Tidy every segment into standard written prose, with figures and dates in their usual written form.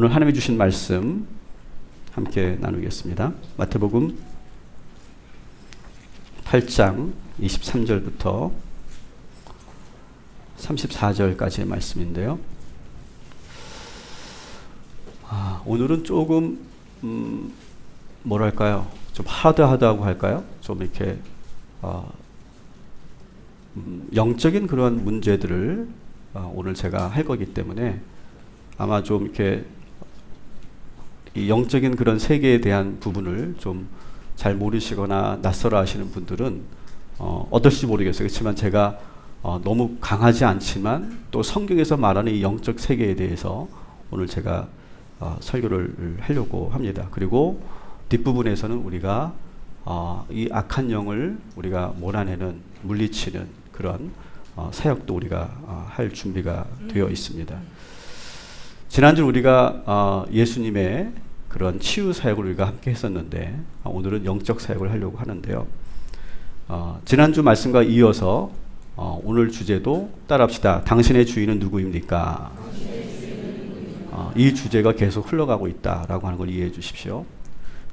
오늘 하나님이 주신 말씀 함께 나누겠습니다. 마태복음 8장 23절부터 34절까지의 말씀인데요. 오늘은 조금 뭐랄까요? 좀 하드하다고 할까요? 좀 이렇게 영적인 그러한 문제들을 오늘 제가 할 거기 때문에 아마 좀 이렇게 이 영적인 그런 세계에 대한 부분을 좀 잘 모르시거나 낯설어 하시는 분들은 어떨지 모르겠어요. 그렇지만 제가 너무 강하지 않지만 또 성경에서 말하는 이 영적 세계에 대해서 오늘 제가 설교를 하려고 합니다. 그리고 뒷부분에서는 우리가 이 악한 영을 우리가 몰아내는, 물리치는 그런 사역도 우리가 할 준비가 되어 있습니다. 지난주 우리가 예수님의 그런 치유 사역을 우리가 함께 했었는데 오늘은 영적 사역을 하려고 하는데요. 지난주 말씀과 이어서 오늘 주제도 따라합시다. 당신의 주인은 누구입니까? 이 주제가 계속 흘러가고 있다라고 하는 걸 이해해 주십시오.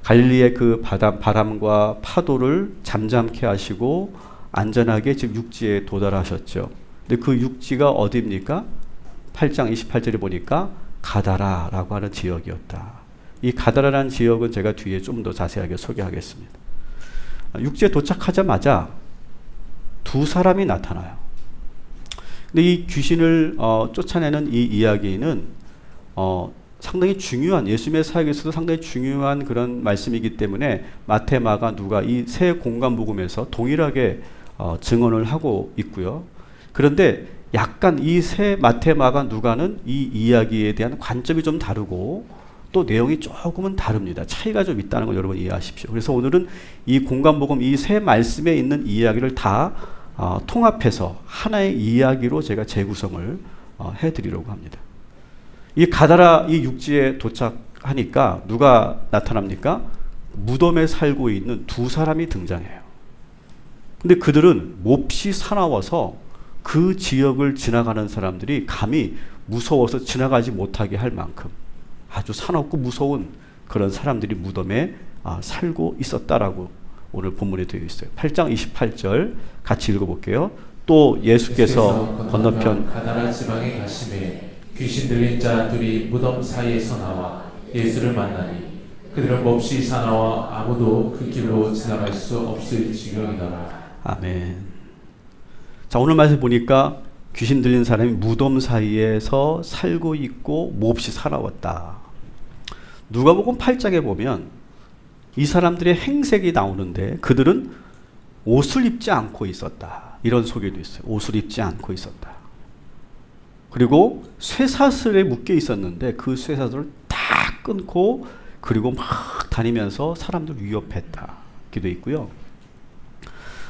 갈릴리의 그 바람과 파도를 잠잠케 하시고 안전하게 지금 육지에 도달하셨죠. 근데 그 육지가 어디입니까? 8장 28절에 보니까 가다라라고 하는 지역이었다. 이 가다라라는 지역은 제가 뒤에 좀 더 자세하게 소개하겠습니다. 육지에 도착하자마자 두 사람이 나타나요. 근데 이 귀신을 쫓아내는 이 이야기는 상당히 중요한, 예수님의 사역에서도 상당히 중요한 그런 말씀이기 때문에 마태, 마가, 누가 이 세 공간 복음에서 동일하게 증언을 하고 있고요. 그런데 약간 이 세 마태, 마가, 누가는 이 이야기에 대한 관점이 좀 다르고 또 내용이 조금은 다릅니다. 차이가 좀 있다는 걸 여러분 이해하십시오. 그래서 오늘은 이 공간 복음 이 세 말씀에 있는 이야기를 다 통합해서 하나의 이야기로 제가 재구성을 해드리려고 합니다. 이 가다라 이 육지에 도착하니까 누가 나타납니까? 무덤에 살고 있는 두 사람이 등장해요. 근데 그들은 몹시 사나워서 그 지역을 지나가는 사람들이 감히 무서워서 지나가지 못하게 할 만큼 아주 사납고 무서운 그런 사람들이 무덤에 살고 있었다라고 오늘 본문에 되어 있어요. 8장 28절 같이 읽어볼게요. 또 예수께서 건너편 가나안 지방에 가심에 귀신 들린 자 둘이 무덤 사이에서 나와 예수를 만나니 그들은 몹시 사나워 아무도 그 길로 지나갈 수 없을 지경이더라. 아멘. 자, 오늘 말씀 보니까 귀신 들린 사람이 무덤 사이에서 살고 있고 몹시 사나웠다. 누가복음 8장에 보면 이 사람들의 행색이 나오는데 그들은 옷을 입지 않고 있었다. 이런 소개도 있어요. 옷을 입지 않고 있었다. 그리고 쇠사슬에 묶여 있었는데 그 쇠사슬을 다 끊고 그리고 막 다니면서 사람들 위협했다. 기도 있고요.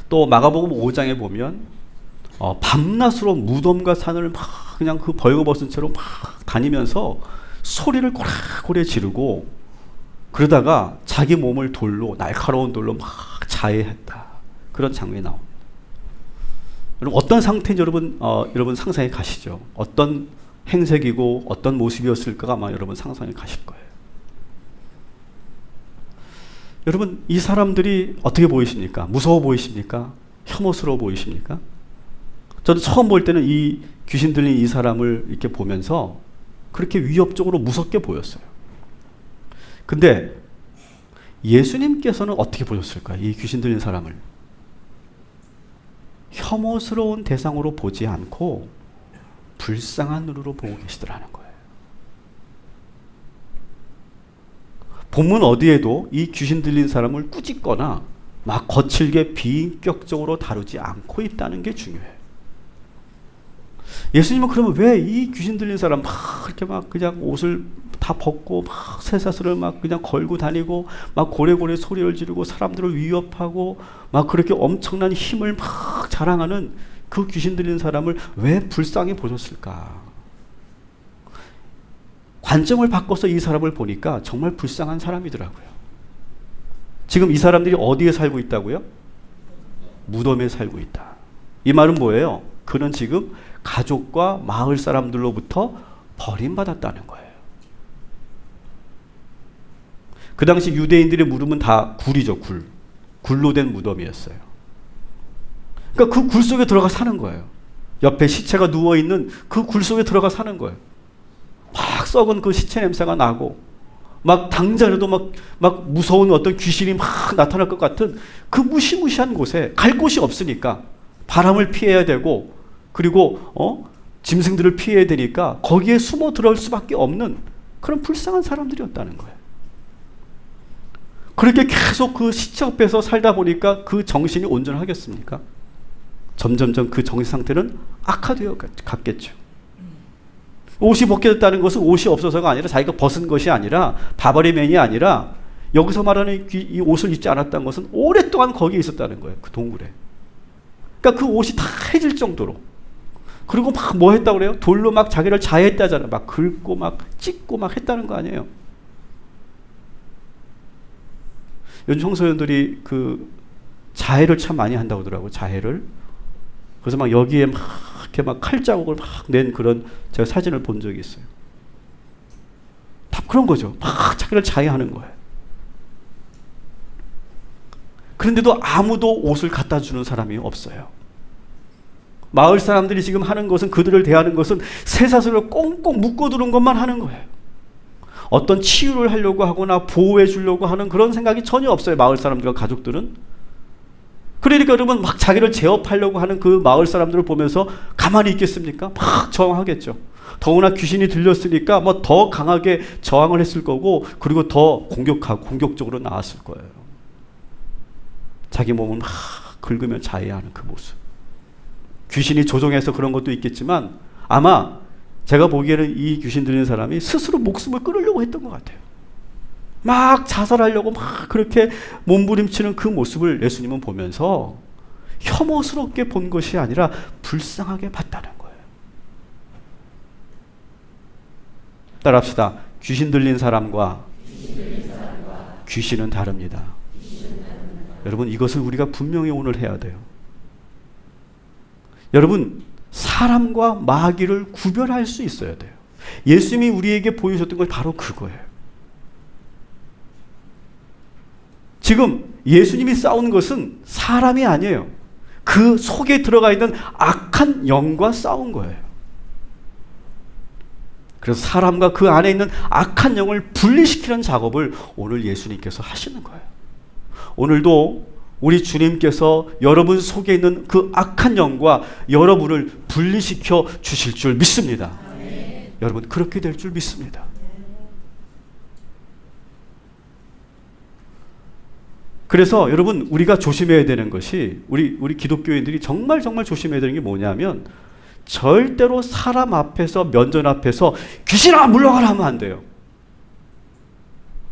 또 마가복음 5장에 보면 밤낮으로 무덤과 산을 막 그냥 그 벌거벗은 채로 막 다니면서 소리를 고래고래 지르고 그러다가 자기 몸을 돌로, 날카로운 돌로 막 자해했다. 그런 장면이 나옵니다. 여러분 어떤 상태인지 여러분 상상해 가시죠. 어떤 행색이고 어떤 모습이었을까가 아마 여러분 상상해 가실 거예요. 여러분 이 사람들이 어떻게 보이십니까? 무서워 보이십니까? 혐오스러워 보이십니까? 저는 처음 볼 때는 이 귀신 들린 이 사람을 이렇게 보면서 그렇게 위협적으로 무섭게 보였어요. 근데 예수님께서는 어떻게 보셨을까요? 이 귀신 들린 사람을 혐오스러운 대상으로 보지 않고 불쌍한 눈으로 보고 계시더라는 거예요. 본문 어디에도 이 귀신 들린 사람을 꾸짖거나 막 거칠게 비인격적으로 다루지 않고 있다는 게 중요해요. 예수님은 그러면 왜 이 귀신 들린 사람 막 이렇게 막 그냥 옷을 다 벗고 막 쇠사슬을 막 그냥 걸고 다니고 막 고래고래 소리를 지르고 사람들을 위협하고 막 그렇게 엄청난 힘을 막 자랑하는 그 귀신 들린 사람을 왜 불쌍히 보셨을까? 관점을 바꿔서 이 사람을 보니까 정말 불쌍한 사람이더라고요. 지금 이 사람들이 어디에 살고 있다고요? 무덤에 살고 있다. 이 말은 뭐예요? 그는 지금 가족과 마을 사람들로부터 버림받았다는 거예요. 그 당시 유대인들의 무덤은 다 굴이죠, 굴. 굴로 된 무덤이었어요. 그러니까 그 굴 속에 들어가 사는 거예요. 옆에 시체가 누워있는 그 굴 속에 들어가 사는 거예요. 막 썩은 그 시체 냄새가 나고, 막 당장에도 막 무서운 어떤 귀신이 막 나타날 것 같은 그 무시무시한 곳에 갈 곳이 없으니까 바람을 피해야 되고, 그리고 짐승들을 피해야 되니까 거기에 숨어 들어올 수밖에 없는 그런 불쌍한 사람들이었다는 거예요. 그렇게 계속 그 시체 옆에서 살다 보니까 그 정신이 온전하겠습니까? 점점점 그 정신 상태는 악화되어 갔겠죠. 옷이 벗겨졌다는 것은 옷이 없어서가 아니라 자기가 벗은 것이 아니라 바버리맨이 아니라 여기서 말하는 이 옷을 입지 않았다는 것은 오랫동안 거기에 있었다는 거예요. 그 동굴에. 그러니까 그 옷이 다 해질 정도로. 그리고 막 뭐 했다고 그래요? 돌로 막 자기를 자해했다잖아요. 막 긁고 막 찢고 막 했다는 거 아니에요. 요즘 청소년들이 그 자해를 참 많이 한다고 하더라고요. 자해를. 그래서 막 여기에 막 이렇게 막 칼자국을 막 낸 그런 제가 사진을 본 적이 있어요. 다 그런 거죠. 막 자기를 자해하는 거예요. 그런데도 아무도 옷을 갖다 주는 사람이 없어요. 마을 사람들이 지금 하는 것은, 그들을 대하는 것은 쇠사슬을 꽁꽁 묶어두는 것만 하는 거예요. 어떤 치유를 하려고 하거나 보호해 주려고 하는 그런 생각이 전혀 없어요. 마을 사람들과 가족들은. 그러니까 여러분 막 자기를 제압하려고 하는 그 마을 사람들을 보면서 가만히 있겠습니까? 막 저항하겠죠. 더구나 귀신이 들렸으니까 뭐 더 강하게 저항을 했을 거고, 그리고 더 공격적으로 나왔을 거예요. 자기 몸을 막 긁으며 자해하는 그 모습. 귀신이 조종해서 그런 것도 있겠지만 아마 제가 보기에는 이 귀신 들리는 사람이 스스로 목숨을 끊으려고 했던 것 같아요. 막 자살하려고 막 그렇게 몸부림치는 그 모습을 예수님은 보면서 혐오스럽게 본 것이 아니라 불쌍하게 봤다는 거예요. 따라합시다. 귀신 들린 사람과 귀신은 다릅니다. 여러분, 이것을 우리가 분명히 오늘 해야 돼요. 여러분, 사람과 마귀를 구별할 수 있어야 돼요. 예수님이 우리에게 보여줬던 건 바로 그거예요. 지금 예수님이 싸운 것은 사람이 아니에요. 그 속에 들어가 있는 악한 영과 싸운 거예요. 그래서 사람과 그 안에 있는 악한 영을 분리시키는 작업을 오늘 예수님께서 하시는 거예요. 오늘도 우리 주님께서 여러분 속에 있는 그 악한 영과 여러분을 분리시켜 주실 줄 믿습니다. 여러분, 그렇게 될 줄 믿습니다. 그래서 여러분, 우리가 조심해야 되는 것이, 우리 기독교인들이 정말 조심해야 되는 게 뭐냐면, 절대로 사람 앞에서, 면전 앞에서 귀신아 물러가라 하면 안 돼요.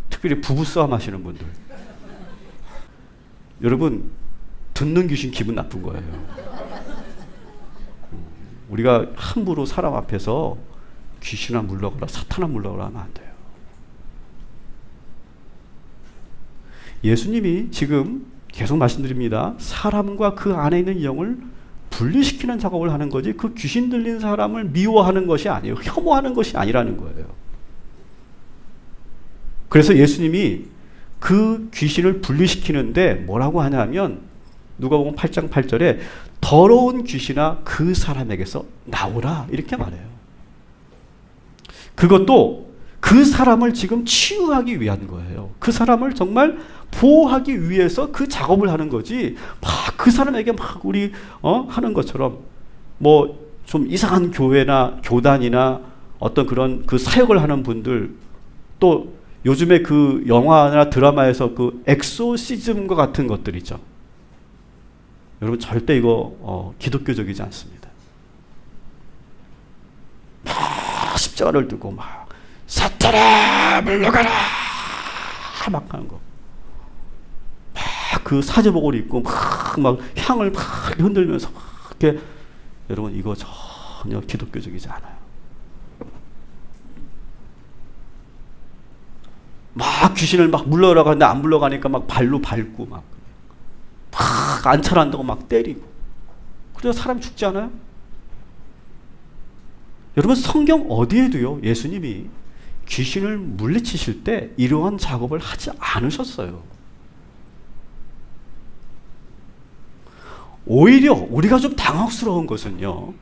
특별히 부부싸움 하시는 분들. 여러분, 듣는 귀신 기분 나쁜 거예요. 우리가 함부로 사람 앞에서 귀신아 물러가라, 사탄아 물러가라 하면 안 돼요. 예수님이 지금 계속 말씀드립니다. 사람과 그 안에 있는 영을 분리시키는 작업을 하는 거지, 그 귀신 들린 사람을 미워하는 것이 아니에요. 혐오하는 것이 아니라는 거예요. 그래서 예수님이 그 귀신을 분리시키는데 뭐라고 하냐면, 누가복음 8장 8절에 더러운 귀신아 그 사람에게서 나오라 이렇게 말해요. 그것도 그 사람을 지금 치유하기 위한 거예요. 그 사람을 정말 보호하기 위해서 그 작업을 하는 거지, 막 그 사람에게 막 우리 하는 것처럼 뭐 좀 이상한 교회나 교단이나 어떤 그런 그 사역을 하는 분들, 또 요즘에 그 영화나 드라마에서 그 엑소시즘과 같은 것들 있죠. 여러분, 절대 이거 기독교적이지 않습니다. 막 십자가를 들고 막 사탄아 물러가라 막 하는 거. 막 그 사제복을 입고 막 향을 막 흔들면서 막 이렇게. 여러분, 이거 전혀 기독교적이지 않아요. 막 귀신을 막 물러가라고 하는데 안 물러가니까 막 발로 밟고 막 안찰한다고 막 때리고. 그래서 사람이 죽지 않아요? 여러분, 성경 어디에도요, 예수님이 귀신을 물리치실 때 이러한 작업을 하지 않으셨어요. 오히려 우리가 좀 당혹스러운 것은요,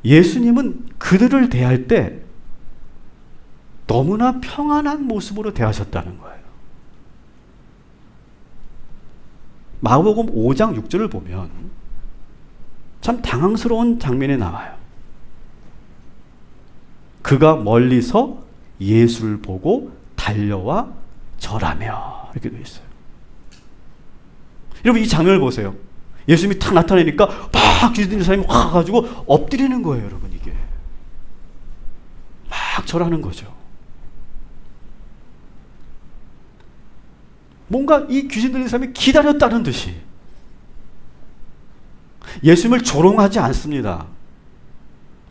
예수님은 그들을 대할 때 너무나 평안한 모습으로 대하셨다는 거예요. 마가복음 5장 6절을 보면 참 당황스러운 장면이 나와요. 그가 멀리서 예수를 보고 달려와 절하며, 이렇게 되어 있어요. 여러분, 이 장면을 보세요. 예수님이 탁 나타나니까 막 귀신 들린 사람이 확 가지고 엎드리는 거예요. 여러분, 이게 막 절하는 거죠. 뭔가 이 귀신 들린 사람이 기다렸다는 듯이 예수님을 조롱하지 않습니다.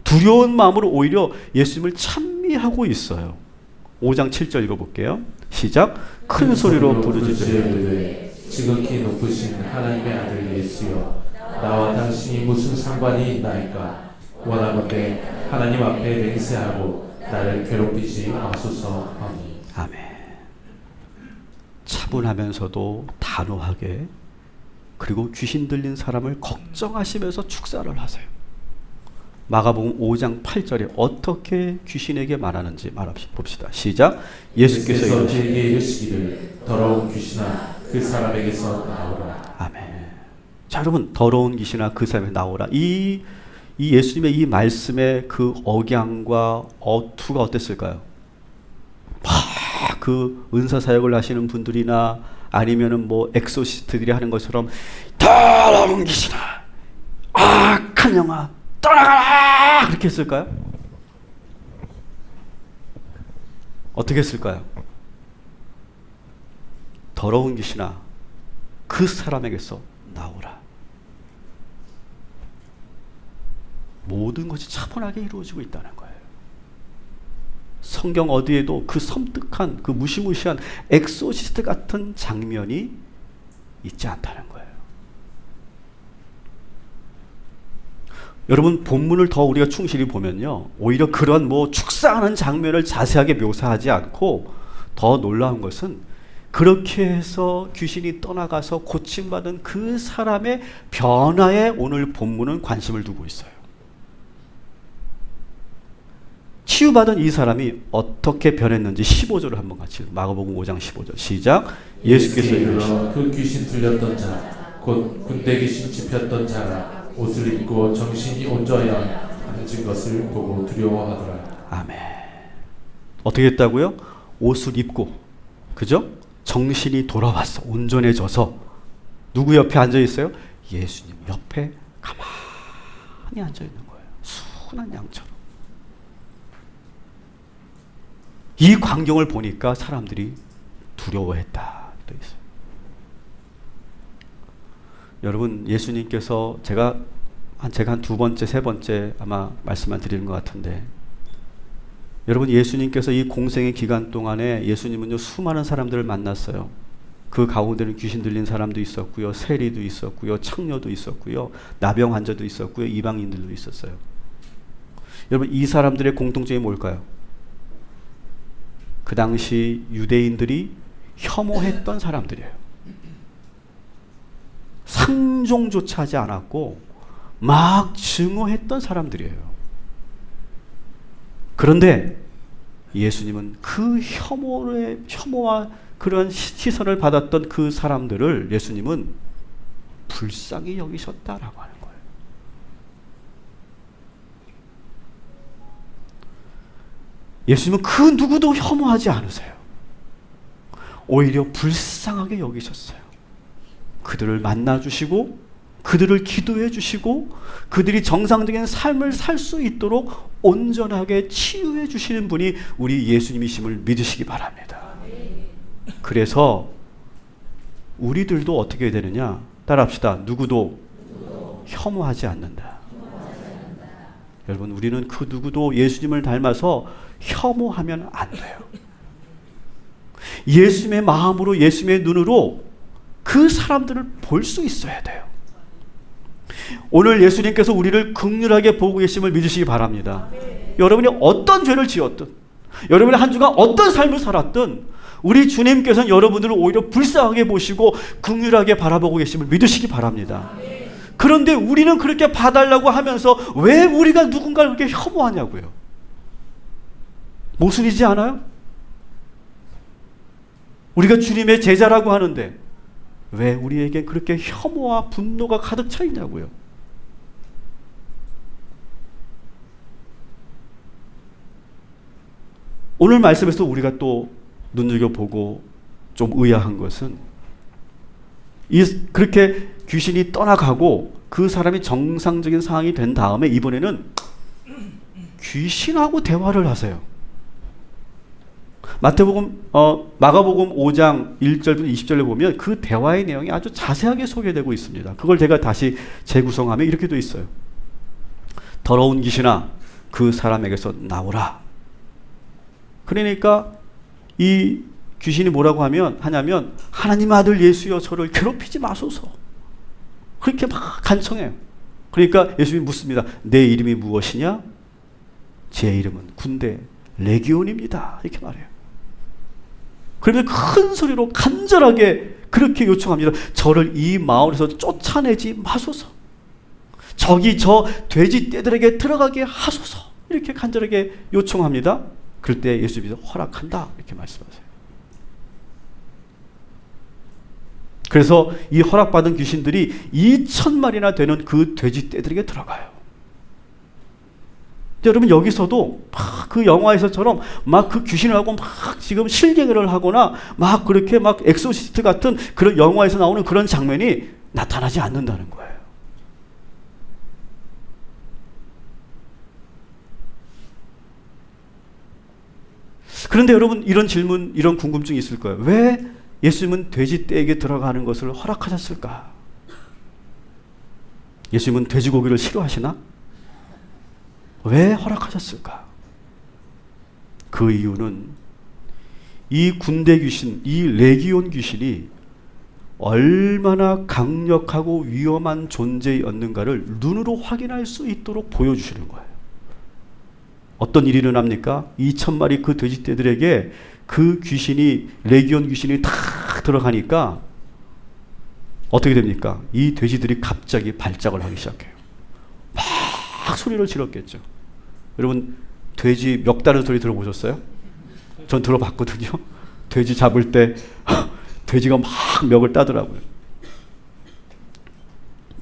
두려운 마음으로 오히려 예수님을 찬미하고 있어요. 5장 7절 읽어볼게요. 시작. 큰 소리로 부르짖으되 지극히 높으신 하나님의 아들 예수여, 나와 당신이 무슨 상관이 있나이까? 원하건대 하나님 앞에 맹세하고 나를 괴롭히지 마소서 하니. 아멘. 차분하면서도 단호하게, 그리고 귀신 들린 사람을 걱정하시면서 축사를 하세요. 마가복음 5장 8절에 어떻게 귀신에게 말하는지 봅시다. 시작. 예수께서 그에게 이르시기를 더러운 귀신아 그 사람에게서 나오라. 아멘. 자, 여러분, 더러운 귀신아 그 사람에게 나오라. 이 예수님의 이 말씀의 그 억양과 어투가 어땠을까요? 그 은사 사역을 하시는 분들이나 아니면은 뭐 엑소시스트들이 하는 것처럼 더러운 귀신아, 악한 영아, 떠나가라! 그렇게 했을까요? 어떻게 했을까요? 더러운 귀신아, 그 사람에게서 나오라. 모든 것이 차분하게 이루어지고 있다는 거예요. 성경 어디에도 그 섬뜩한, 그 무시무시한 엑소시스트 같은 장면이 있지 않다는 거예요. 여러분, 본문을 더 우리가 충실히 보면요, 오히려 그런 뭐 축사하는 장면을 자세하게 묘사하지 않고 더 놀라운 것은 그렇게 해서 귀신이 떠나가서 고침받은 그 사람의 변화에 오늘 본문은 관심을 두고 있어요. 치유받은 이 사람이 어떻게 변했는지 15절을 한번 같이, 마가복음 5장 15절 시작. 예수께서 이르시되 그 귀신 들렸던 자, 곧 군대 귀신 짚혔던 자가 옷을 입고 정신이 온전하여 앉은 것을 보고 두려워하더라. 아멘. 어떻게 했다고요? 옷을 입고, 그죠? 정신이 돌아왔어. 온전해져서 누구 옆에 앉아 있어요? 예수님 옆에 가만히 앉아 있는 거예요. 순한 양처럼. 이 광경을 보니까 사람들이 두려워했다. 또 있어요. 여러분, 예수님께서 제가 한 두 번째, 세 번째 아마 말씀만 드리는 것 같은데, 여러분, 예수님께서 이 공생의 기간 동안에 예수님은요, 수많은 사람들을 만났어요. 그 가운데는 귀신 들린 사람도 있었고요, 세리도 있었고요, 창녀도 있었고요, 나병 환자도 있었고요, 이방인들도 있었어요. 여러분, 이 사람들의 공통점이 뭘까요? 그 당시 유대인들이 혐오했던 사람들이에요. 상종조차 하지 않았고 막 증오했던 사람들이에요. 그런데 예수님은 그 혐오와 그런 시선을 받았던 그 사람들을 예수님은 불쌍히 여기셨다라고 하는 거예요. 예수님은 그 누구도 혐오하지 않으세요. 오히려 불쌍하게 여기셨어요. 그들을 만나주시고 그들을 기도해 주시고 그들이 정상적인 삶을 살 수 있도록 온전하게 치유해 주시는 분이 우리 예수님이심을 믿으시기 바랍니다. 그래서 우리들도 어떻게 해야 되느냐? 따라합시다. 누구도 혐오하지 않는다. 여러분, 우리는 그 누구도 예수님을 닮아서 혐오하면 안 돼요. 예수님의 마음으로, 예수님의 눈으로 그 사람들을 볼 수 있어야 돼요. 오늘 예수님께서 우리를 긍휼하게 보고 계심을 믿으시기 바랍니다. 여러분이 어떤 죄를 지었든, 여러분의 한 주간 어떤 삶을 살았든 우리 주님께서는 여러분들을 오히려 불쌍하게 보시고 긍휼하게 바라보고 계심을 믿으시기 바랍니다. 그런데 우리는 그렇게 봐달라고 하면서 왜 우리가 누군가를 그렇게 혐오하냐고요. 모순이지 않아요? 우리가 주님의 제자라고 하는데 왜 우리에게 그렇게 혐오와 분노가 가득 차 있냐고요. 오늘 말씀에서 우리가 또 눈여겨보고 좀 의아한 것은 그렇게 귀신이 떠나가고 그 사람이 정상적인 상황이 된 다음에 이번에는 귀신하고 대화를 하세요. 마가복음 5장 1절부터 20절에 보면 그 대화의 내용이 아주 자세하게 소개되고 있습니다. 그걸 제가 다시 재구성하면 이렇게 돼 있어요. 더러운 귀신아 그 사람에게서 나오라. 그러니까 이 귀신이 뭐라고 하냐면 하나님 아들 예수여 저를 괴롭히지 마소서. 그렇게 막 간청해요. 그러니까 예수님이 묻습니다. 내 이름이 무엇이냐? 제 이름은 군대 레기온입니다. 이렇게 말해요. 그러면서 큰 소리로 간절하게 그렇게 요청합니다. 저를 이 마을에서 쫓아내지 마소서. 저기 저 돼지 떼들에게 들어가게 하소서. 이렇게 간절하게 요청합니다. 그럴 때 예수님이 허락한다. 이렇게 말씀하세요. 그래서 이 허락받은 귀신들이 2,000마리나 되는 그 돼지 떼들에게 들어가요. 여러분 여기서도 막 그 영화에서처럼 막 그 귀신하고 막 지금 실갱이를 하거나 막 그렇게 막 엑소시스트 같은 그런 영화에서 나오는 그런 장면이 나타나지 않는다는 거예요. 그런데 여러분 이런 질문, 이런 궁금증이 있을 거예요. 왜 예수님은 돼지 떼에게 들어가는 것을 허락하셨을까? 예수님은 돼지고기를 싫어하시나? 왜 허락하셨을까? 그 이유는 이 군대 귀신, 이 레기온 귀신이 얼마나 강력하고 위험한 존재였는가를 눈으로 확인할 수 있도록 보여주시는 거예요. 어떤 일이 일어납니까? 2,000마리 그 돼지떼들에게 그 귀신이, 레기온 귀신이 탁 들어가니까 어떻게 됩니까? 이 돼지들이 갑자기 발작을 하기 시작해요. 막 소리를 질렀겠죠. 여러분 돼지 멱 다는 소리 들어보셨어요? 전 들어봤거든요. 돼지 잡을 때 돼지가 막 멱을 따더라고요.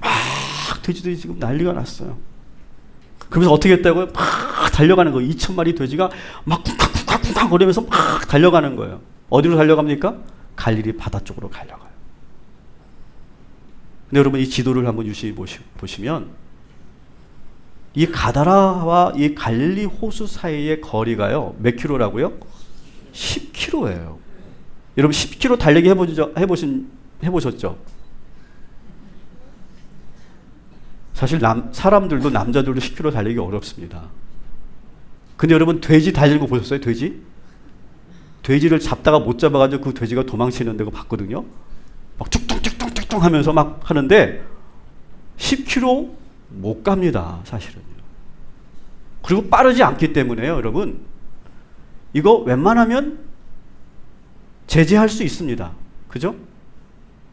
막 돼지들이 지금 난리가 났어요. 그러면서 어떻게 했다고요? 막 달려가는 거예요. 2,000마리 돼지가 막 쿵쾅쿵쾅쿵쾅 거리면서 막 달려가는 거예요. 어디로 달려갑니까? 갈릴리 바다 쪽으로 달려가요. 근데 여러분 이 지도를 한번 유심히 보시면 이 가다라와 이 갈릴리 호수 사이의 거리가요. 몇 킬로라고요? 10킬로예요. 여러분 10킬로 달리기 해보셨죠? 사실 사람들도 남자들도 10킬로 달리기 어렵습니다. 근데 여러분 돼지 달리는 거 보셨어요? 돼지? 돼지를 잡다가 못 잡아가지고 그 돼지가 도망치는 데가 봤거든요. 막 툭툭툭툭툭 하면서 막 하는데 10킬로 못 갑니다. 사실은요. 그리고 빠르지 않기 때문에요. 여러분 이거 웬만하면 제재할 수 있습니다. 그죠?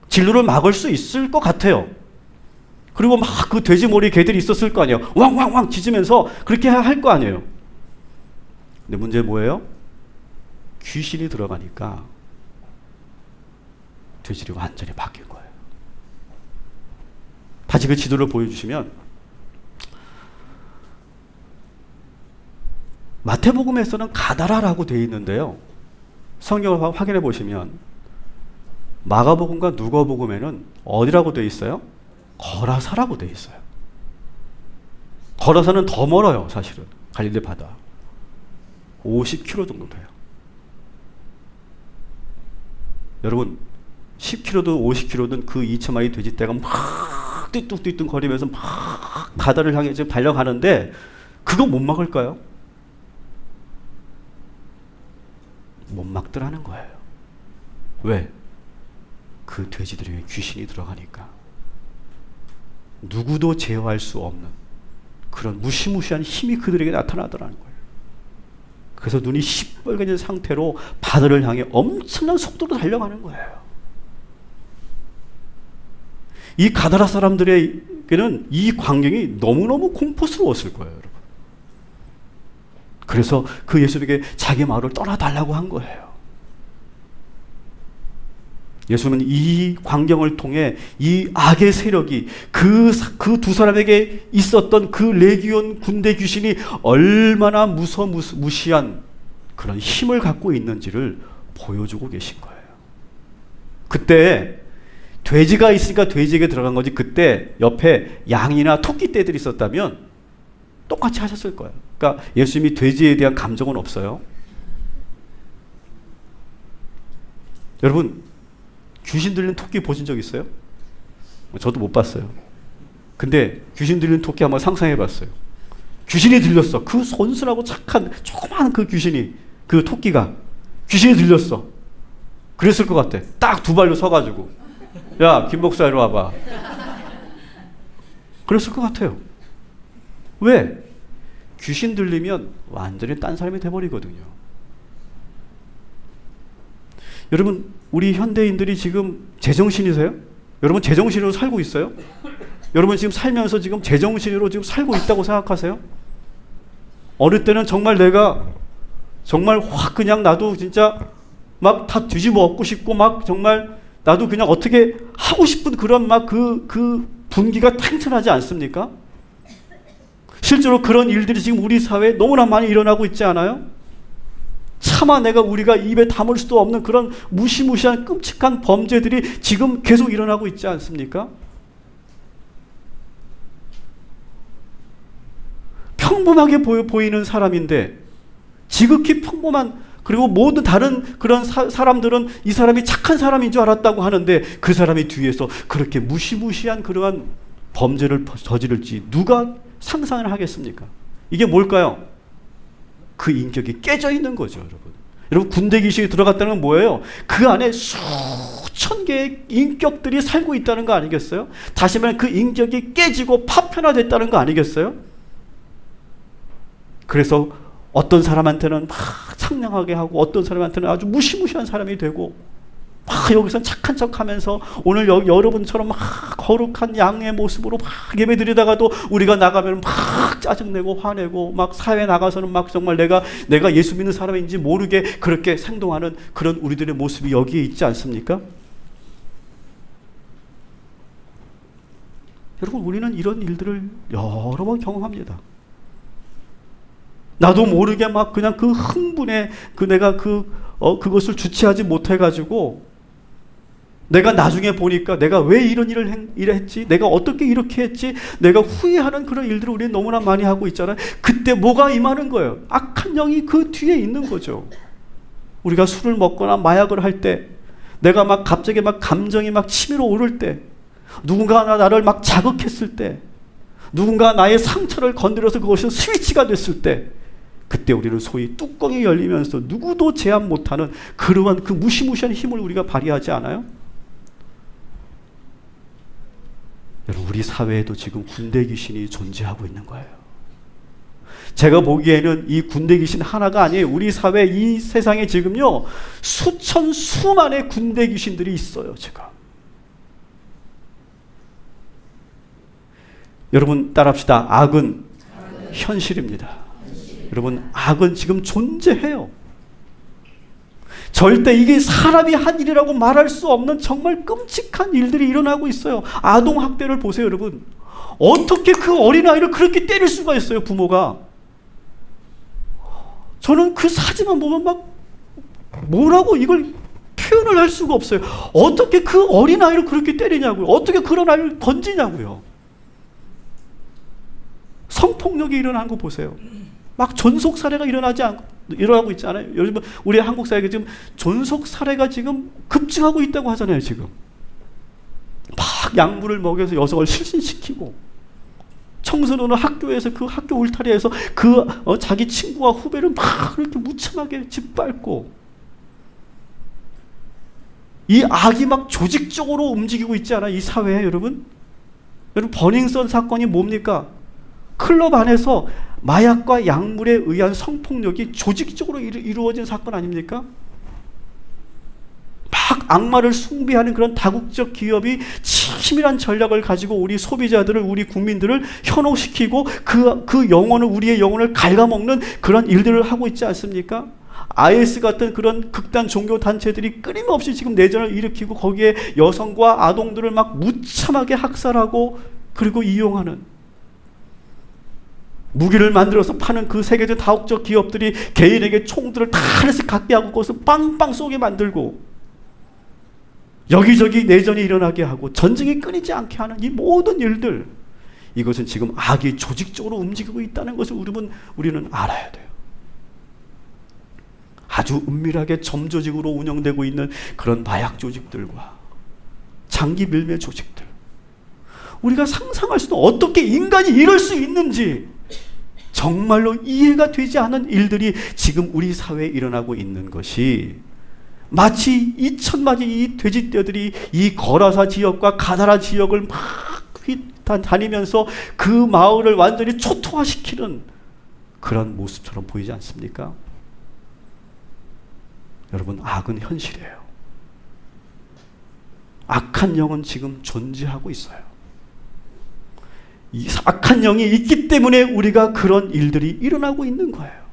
진로를 막을 수 있을 것 같아요. 그리고 막 그 돼지 머리 개들이 있었을 거 아니에요. 왕왕왕 짖으면서 그렇게 할 거 아니에요. 근데 문제 뭐예요? 귀신이 들어가니까 돼지들이 완전히 바뀐 거예요. 다시 그 지도를 보여주시면 마태복음에서는 가다라라고 되어 있는데요. 성경을 확인해 보시면 마가복음과 누가복음에는 어디라고 되어 있어요? 거라사라고 되어 있어요. 거라사는 더 멀어요. 사실은 갈릴리 바다 50km 정도 돼요. 여러분 10km든 50km든 그 2,000마리 돼지떼가 막 띠뚱띠뚱 거리면서 막 바다를 향해 지금 달려가는데 그거 못 막을까요? 못 막더라는 거예요. 왜? 그 돼지들에게 귀신이 들어가니까 누구도 제어할 수 없는 그런 무시무시한 힘이 그들에게 나타나더라는 거예요. 그래서 눈이 시뻘개진 상태로 바다를 향해 엄청난 속도로 달려가는 거예요. 이 가다라 사람들에게는 이 광경이 너무너무 공포스러웠을 거예요, 여러분. 그래서 그 예수에게 자기 마을을 떠나달라고 한 거예요. 예수는 이 광경을 통해 이 악의 세력이 그 두 사람에게 있었던 그 레기온 군대 귀신이 얼마나 무시한 그런 힘을 갖고 있는지를 보여주고 계신 거예요. 그때 돼지가 있으니까 돼지에게 들어간 거지, 그때 옆에 양이나 토끼떼들이 있었다면 똑같이 하셨을 거예요. 그러니까 예수님이 돼지에 대한 감정은 없어요. 여러분, 귀신 들리는 토끼 보신 적 있어요? 저도 못 봤어요. 근데 귀신 들리는 토끼 한번 상상해 봤어요. 귀신이 들렸어. 그 손순하고 착한 조그마한 그 귀신이, 그 토끼가 귀신이 들렸어. 그랬을 것 같아. 딱 두 발로 서가지고, 야, 김 목사 이리 와봐. 그랬을 것 같아요. 왜? 귀신 들리면 완전히 딴 사람이 돼버리거든요. 여러분, 우리 현대인들이 지금 제정신이세요? 여러분 제정신으로 살고 있어요? 여러분 지금 살면서 지금 제정신으로 지금 살고 있다고 생각하세요? 어느 때는 정말 내가 정말 확 그냥 나도 진짜 막 다 뒤집어 엎고 싶고 막 정말 나도 그냥 어떻게 하고 싶은 그런 막 그 분기가 탱탱하지 않습니까? 실제로 그런 일들이 지금 우리 사회에 너무나 많이 일어나고 있지 않아요? 차마 우리가 입에 담을 수도 없는 그런 무시무시한 끔찍한 범죄들이 지금 계속 일어나고 있지 않습니까? 평범하게 보이는 사람인데 지극히 평범한, 그리고 모든 다른 그런 사람들은 이 사람이 착한 사람인 줄 알았다고 하는데 그 사람이 뒤에서 그렇게 무시무시한 그러한 범죄를 저지를지 누가 상상을 하겠습니까? 이게 뭘까요? 그 인격이 깨져 있는 거죠, 여러분. 여러분, 군대 귀신이 들어갔다는 건 뭐예요? 그 안에 수천 개의 인격들이 살고 있다는 거 아니겠어요? 다시 말하면 그 인격이 깨지고 파편화됐다는 거 아니겠어요? 그래서 어떤 사람한테는 막 창량하게 하고 어떤 사람한테는 아주 무시무시한 사람이 되고 막 여기서 착한 척하면서 오늘 여러분처럼 막 거룩한 양의 모습으로 막 예배드리다가도 우리가 나가면 막 짜증내고 화내고 막 사회에 나가서는 막 정말 내가 예수 믿는 사람인지 모르게 그렇게 행동하는 그런 우리들의 모습이 여기에 있지 않습니까? 여러분, 우리는 이런 일들을 여러 번 경험합니다. 나도 모르게 막 그냥 그 흥분에 내가 그것을 주체하지 못해가지고 내가 나중에 보니까 내가 왜 이런 일을 했지? 내가 어떻게 이렇게 했지? 내가 후회하는 그런 일들을 우리는 너무나 많이 하고 있잖아요. 그때 뭐가 임하는 거예요? 악한 영이 그 뒤에 있는 거죠. 우리가 술을 먹거나 마약을 할 때, 내가 막 갑자기 막 감정이 막 치밀어 오를 때, 누군가 나를 막 자극했을 때, 누군가 나의 상처를 건드려서 그것이 스위치가 됐을 때, 그때 우리는 소위 뚜껑이 열리면서 누구도 제한 못하는 그러한 그 무시무시한 힘을 우리가 발휘하지 않아요? 여러분, 우리 사회에도 지금 군대 귀신이 존재하고 있는 거예요. 제가 보기에는 이 군대 귀신 하나가 아니에요. 우리 사회, 이 세상에 지금요 수천 수만의 군대 귀신들이 있어요. 제가 여러분 따라합시다. 악은 현실입니다. 여러분, 악은 지금 존재해요. 절대 이게 사람이 한 일이라고 말할 수 없는 정말 끔찍한 일들이 일어나고 있어요. 아동학대를 보세요, 여러분. 어떻게 그 어린아이를 그렇게 때릴 수가 있어요, 부모가. 저는 그 사진만 보면 막 뭐라고 이걸 표현을 할 수가 없어요. 어떻게 그 어린아이를 그렇게 때리냐고요. 어떻게 그런 아이를 던지냐고요. 성폭력이 일어나는 거 보세요. 막 존속 사례가 일어나고 있잖아요. 요즘 우리 한국 사회가 지금 존속 사례가 지금 급증하고 있다고 하잖아요. 지금 막 약물을 먹여서 여성을 실신시키고, 청소년은 학교에서 그 학교 울타리에서 자기 친구와 후배를 막 그렇게 무참하게 짓밟고, 이 악이 막 조직적으로 움직이고 있지 않아요? 이 사회에 여러분. 여러분, 버닝썬 사건이 뭡니까? 클럽 안에서 마약과 약물에 의한 성폭력이 조직적으로 이루어진 사건 아닙니까? 막 악마를 숭배하는 그런 다국적 기업이 치밀한 전략을 가지고 우리 소비자들을, 우리 국민들을 현혹시키고 그 영혼을, 우리의 영혼을 갉아먹는 그런 일들을 하고 있지 않습니까? IS 같은 그런 극단 종교 단체들이 끊임없이 지금 내전을 일으키고 거기에 여성과 아동들을 막 무참하게 학살하고 그리고 이용하는, 무기를 만들어서 파는 그 세계적 다국적 기업들이 개인에게 총들을 다 하나씩 갖게 하고 그것을 빵빵 쏘게 만들고 여기저기 내전이 일어나게 하고 전쟁이 끊이지 않게 하는 이 모든 일들, 이것은 지금 악이 조직적으로 움직이고 있다는 것을 우리는 알아야 돼요. 아주 은밀하게 점조직으로 운영되고 있는 그런 마약 조직들과 장기 밀매 조직들, 우리가 상상할 수도, 어떻게 인간이 이럴 수 있는지 정말로 이해가 되지 않은 일들이 지금 우리 사회에 일어나고 있는 것이, 마치 이 천마지 이 돼지떼들이 이 거라사 지역과 가다라 지역을 막 다니면서 그 마을을 완전히 초토화시키는 그런 모습처럼 보이지 않습니까? 여러분, 악은 현실이에요. 악한 영은 지금 존재하고 있어요. 이 악한 영이 있기 때문에 우리가 그런 일들이 일어나고 있는 거예요.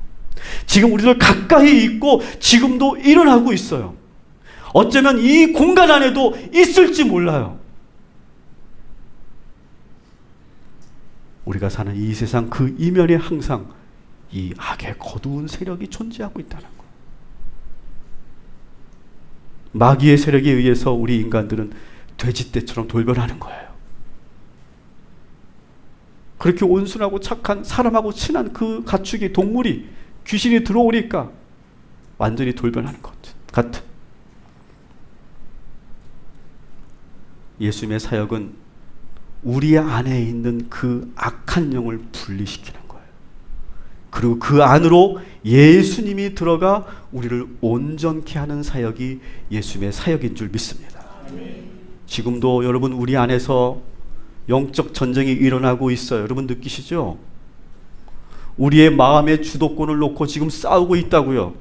지금 우리들 가까이 있고 지금도 일어나고 있어요. 어쩌면 이 공간 안에도 있을지 몰라요. 우리가 사는 이 세상 그 이면에 항상 이 악의 거두운 세력이 존재하고 있다는 거. 마귀의 세력에 의해서 우리 인간들은 돼지떼처럼 돌변하는 거예요. 그렇게 온순하고 착한 사람하고 친한 그 가축이, 동물이 귀신이 들어오니까 완전히 돌변하는 것 같은. 예수님의 사역은 우리 안에 있는 그 악한 영을 분리시키는 거예요. 그리고 그 안으로 예수님이 들어가 우리를 온전케 하는 사역이 예수님의 사역인 줄 믿습니다. 지금도 여러분 우리 안에서 영적 전쟁이 일어나고 있어요. 여러분 느끼시죠? 우리의 마음의 주도권을 놓고 지금 싸우고 있다고요.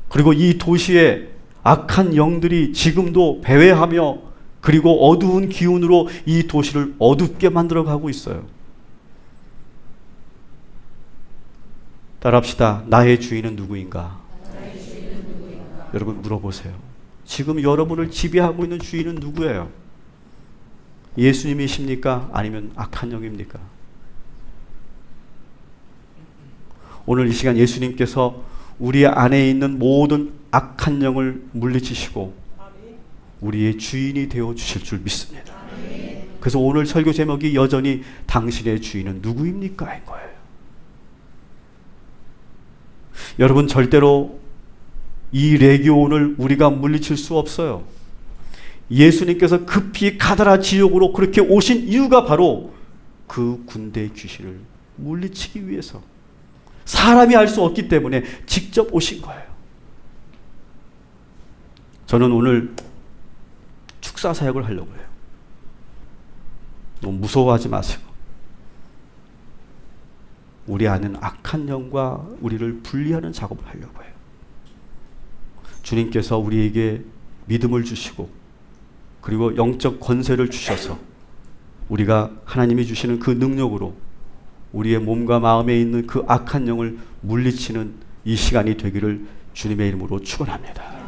그리고 이 도시에 악한 영들이 지금도 배회하며 그리고 어두운 기운으로 이 도시를 어둡게 만들어가고 있어요. 따라합시다. 나의 주인은 누구인가? 여러분 물어보세요. 지금 여러분을 지배하고 있는 주인은 누구예요? 예수님이십니까? 아니면 악한 영입니까? 오늘 이 시간 예수님께서 우리 안에 있는 모든 악한 영을 물리치시고 우리의 주인이 되어 주실 줄 믿습니다. 그래서 오늘 설교 제목이 여전히 당신의 주인은 누구입니까? 인 거예요. 여러분 절대로 이 레기온을 우리가 물리칠 수 없어요. 예수님께서 급히 가다라 지역으로 그렇게 오신 이유가 바로 그 군대의 귀신을 물리치기 위해서, 사람이 할 수 없기 때문에 직접 오신 거예요. 저는 오늘 축사 사역을 하려고 해요. 너무 무서워하지 마세요. 우리 안은 악한 영과 우리를 분리하는 작업을 하려고 해요. 주님께서 우리에게 믿음을 주시고 그리고 영적 권세를 주셔서 우리가 하나님이 주시는 그 능력으로 우리의 몸과 마음에 있는 그 악한 영을 물리치는 이 시간이 되기를 주님의 이름으로 축원합니다.